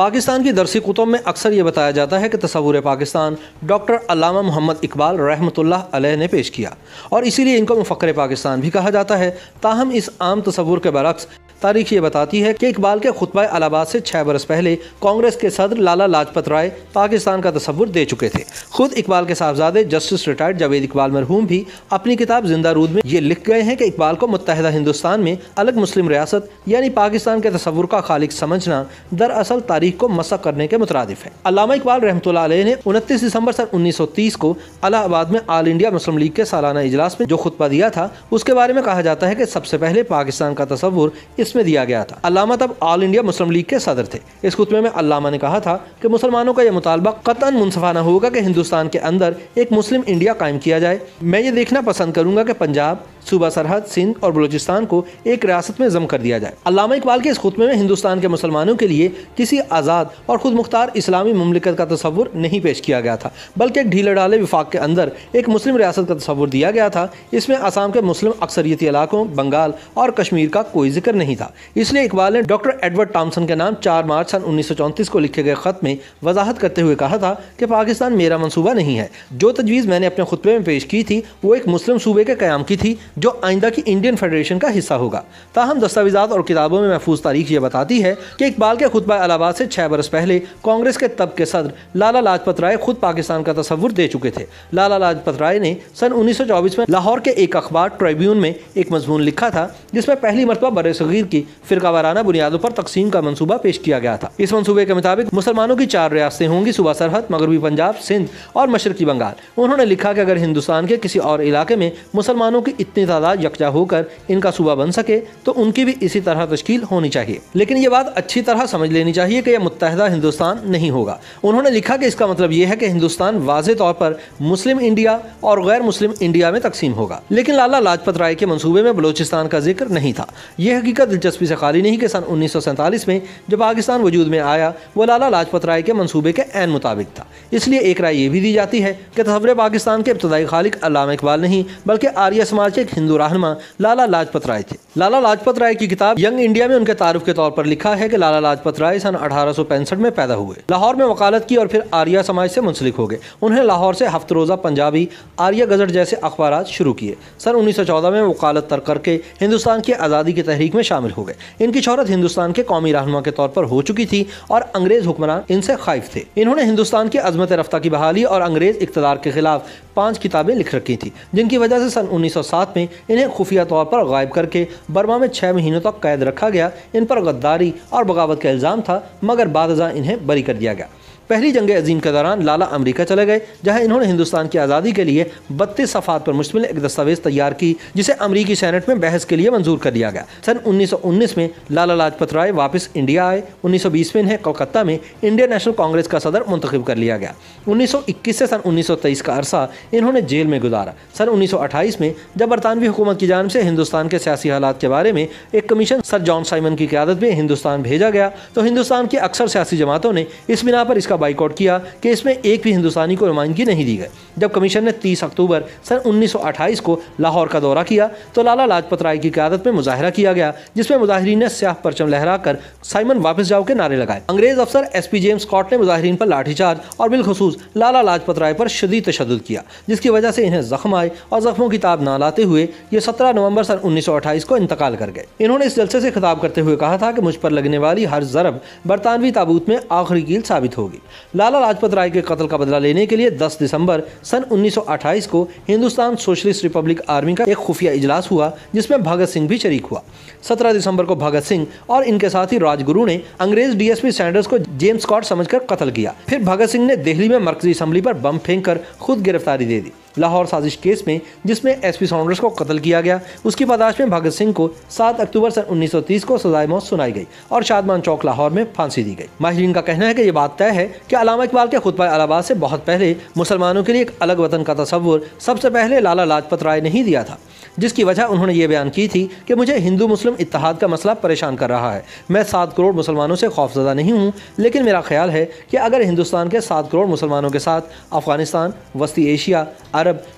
پاکستان کی درسی کتب میں اکثر یہ بتایا جاتا ہے کہ تصور پاکستان ڈاکٹر علامہ محمد اقبال رحمۃ اللہ علیہ نے پیش کیا اور اسی لیے ان کو مفکر پاکستان بھی کہا جاتا ہے۔ تاہم اس عام تصور کے برعکس تاریخ یہ بتاتی ہے کہ اقبال کے خطبہ الہاباد سے 6 برس پہلے کانگریس کے صدر لالا لاجپت رائے پاکستان کا تصور دے چکے تھے۔ خود اقبال کے صاحبزادے جسٹس ریٹائرڈ جاوید اقبال مرحوم بھی اپنی کتاب زندہ رود میں یہ لکھ گئے ہیں کہ اقبال کو متحدہ ہندوستان میں الگ مسلم ریاست یعنی پاکستان کے تصور کا خالق سمجھنا دراصل تاریخ کو مسخ کرنے کے مترادف ہے۔ علامہ اقبال رحمۃ اللہ علیہ نے 29 دسمبر سن 1930 کو الہ آباد میں آل انڈیا مسلم لیگ کے سالانہ اجلاس میں جو خطبہ دیا تھا اس کے بارے میں کہا جاتا ہے کہ سب سے پہلے پاکستان کا تصور اس میں دیا گیا تھا۔ علامہ تب آل انڈیا مسلم لیگ کے صدر تھے۔ اس خطبے میں علامہ نے کہا تھا کہ مسلمانوں کا یہ مطالبہ قطعاً منصفانہ ہوگا کہ ہندوستان کے اندر ایک مسلم انڈیا قائم کیا جائے۔ میں یہ دیکھنا پسند کروں گا کہ پنجاب، صوبہ سرحد، سندھ اور بلوچستان کو ایک ریاست میں ضم کر دیا جائے۔ علامہ اقبال کے اس خطبے میں ہندوستان کے مسلمانوں کے لیے کسی آزاد اور خود مختار اسلامی مملکت کا تصور نہیں پیش کیا گیا تھا، بلکہ ایک ڈھیلے ڈالے وفاق کے اندر ایک مسلم ریاست کا تصور دیا گیا تھا۔ اس میں آسام کے مسلم اکثریتی علاقوں، بنگال اور کشمیر کا کوئی ذکر نہیں تھا۔ اس لیے اقبال نے ڈاکٹر ایڈورڈ ٹامسن کے نام 4 مارچ سن 1934 کو لکھے گئے خط میں وضاحت کرتے ہوئے کہا تھا کہ پاکستان میرا منصوبہ نہیں ہے۔ جو تجویز میں نے اپنے خطبے میں پیش کی تھی وہ ایک مسلم صوبے کے قیام کی تھی جو آئندہ کی انڈین فیڈریشن کا حصہ ہوگا۔ تاہم دستاویزات اور کتابوں میں محفوظ تاریخ یہ بتاتی ہے کہ اقبال کے خطبہ الہ آباد سے 6 برس پہلے کانگریس کے تب کے صدر لالا لاجپت رائے خود پاکستان کا تصور دے چکے تھے۔ لالا لاجپت رائے نے سن 1924 میں لاہور کے ایک اخبار ٹریبیون میں ایک مضمون لکھا تھا جس میں پہلی مرتبہ برصغیر کی فرقہ وارانہ بنیادوں پر تقسیم کا منصوبہ پیش کیا گیا تھا۔ اس منصوبے کے مطابق مسلمانوں کی 4 ریاستیں ہوں گی: صوبہ سرحد، مغربی پنجاب، سندھ اور مشرقی بنگال۔ انہوں نے لکھا کہ اگر ہندوستان کے کسی اور علاقے میں مسلمانوں کی اتنی تعداد یکجا ہو کر ان کا صوبہ بن سکے تو ان کی بھی اسی طرح تشکیل ہونی چاہیے، لیکن یہ بات اچھی طرح سمجھ لینی چاہیے کہ یہ متحدہ ہندوستان نہیں ہوگا۔ انہوں نے لکھا کہ اس کا مطلب یہ ہے کہ ہندوستان واضح طور پر مسلم انڈیا اور غیر مسلم انڈیا میں تقسیم ہوگا، لیکن لالا لاجپت رائے کے منصوبے میں بلوچستان کا ذکر نہیں تھا۔ یہ حقیقت دلچسپی سے خالی نہیں کہ سن 1947 میں جب پاکستان وجود میں آیا وہ لالا لاجپت رائے کے منصوبے کے عین مطابق تھا۔ اس لیے ایک رائے یہ بھی دی جاتی ہے کہ تصور پاکستان کے ابتدائی خالق علامہ اقبال نہیں بلکہ آریہ سماج کے ایک ہندو رہنما لالا لاجپت رائے تھے۔ لالا لاجپت رائے کی کتاب ینگ انڈیا میں ان کے تعارف کے طور پر لکھا ہے کہ لالا لاجپت رائے سن 1865 میں پیدا ہوئے، لاہور میں وکالت کی اور پھر آریہ سماج سے منسلک ہو گئے۔ انہیں لاہور سے ہفت روزہ پنجابی، آریہ گزٹ جیسے اخبارات شروع کیے۔ سن 1914 میں وکالت ترک کر کے ہندوستان کی آزادی کی تحریک میں شامل ہو گئے۔ ان کی شہرت ہندوستان کے قومی رہنما کے طور پر ہو چکی تھی اور انگریز حکمران ان سے خائف تھے۔ انہوں نے ہندوستان کی عظمت رفتہ کی بحالی اور انگریز اقتدار کے خلاف 5 کتابیں لکھ رکھی تھیں جن کی وجہ سے سن 1907 میں انہیں خفیہ طور پر غائب کر کے برما میں 6 مہینوں تک قید رکھا گیا۔ ان پر غداری اور بغاوت کا الزام تھا مگر بعد ازاں انہیں بری کر دیا گیا۔ پہلی جنگ عظیم کے دوران لالا امریکہ چلے گئے جہاں انہوں نے ہندوستان کی آزادی کے لیے 32 صفحات پر مشتمل ایک دستاویز تیار کی جسے امریکی سینٹ میں بحث کے لیے منظور کر لیا گیا۔ سن 1919 میں لالا لاجپت رائے واپس انڈیا آئے۔ 1920 میں انہیں کلکتہ میں انڈین نیشنل کانگریس کا صدر منتخب کر لیا گیا۔ 1921 سے سن 1923 کا عرصہ انہوں نے جیل میں گزارا۔ سن 1928 میں جب برطانوی حکومت کی جانب سے ہندوستان کے سیاسی حالات کے بارے میں ایک کمیشن سر جان سائمن کی قیادت میں ہندوستان بھیجا گیا تو ہندوستان کی اکثر سیاسی جماعتوں نے اس بنا پر اس کا بائیکاٹ کیا کہ اس میں ایک بھی ہندوستانی کو نمائندگی نہیں دی گئی۔ جب کمیشن نے 30 اکتوبر سن 1928 کو لاہور کا دورہ کیا تو لالا لاجپت رائے کی قیادت میں مظاہرہ کیا گیا جس میں مظاہرین نے سیاہ پرچم لہرا کر سائمن واپس جاؤ کے نعرے لگائے۔ انگریز افسر ایس پی جیمز اسکاٹ نے مظاہرین پر لاٹھی چارج اور بالخصوص لالا لاجپت رائے پر شدید تشدد کیا جس کی وجہ سے انہیں زخم آئے اور زخموں کی تاب نہ لاتے ہوئے یہ 17 نومبر سن 1928 کو انتقال کر گئے۔ انہوں نے اس جلسے سے خطاب کرتے ہوئے کہا تھا کہ مجھ پر لگنے والی ہر ضرب برطانوی تابوت میں آخری کیل ثابت ہوگی۔ لالا لاجپت رائے کے قتل کا بدلہ لینے کے لیے 10 دسمبر سن 1928 کو ہندوستان سوشلسٹ ریپبلک آرمی کا ایک خفیہ اجلاس ہوا جس میں بھگت سنگھ بھی شریک ہوا۔ 17 دسمبر کو بھگت سنگھ اور ان کے ساتھی راج گرو نے انگریز ڈی ایس پی سینڈرز کو جیمز اسکاٹ سمجھ کر قتل کیا۔ پھر بھگت سنگھ نے دہلی میں مرکزی اسمبلی پر بم پھینک کر خود گرفتاری دے دی۔ لاہور سازش کیس میں جس میں ایس پی سینڈرز کو قتل کیا گیا اس کی پاداش میں بھگت سنگھ کو 7 اکتوبر سن 1930 کو سزائے موت سنائی گئی اور شادمان چوک لاہور میں پھانسی دی گئی۔ ماہرین کا کہنا ہے کہ یہ بات طے ہے کہ علامہ اقبال کے خطبہ الہ آباد سے بہت پہلے مسلمانوں کے لیے ایک الگ وطن کا تصور سب سے پہلے لالا لاجپت رائے نے ہی دیا تھا، جس کی وجہ انہوں نے یہ بیان کی تھی کہ مجھے ہندو مسلم اتحاد کا مسئلہ پریشان کر رہا ہے۔ میں 7 کروڑ مسلمانوں سے خوفزدہ نہیں ہوں، لیکن میرا خیال ہے کہ اگر ہندوستان کے 7 کروڑ مسلمانوں کے ساتھ افغانستان، وسطی ایشیا، عرب,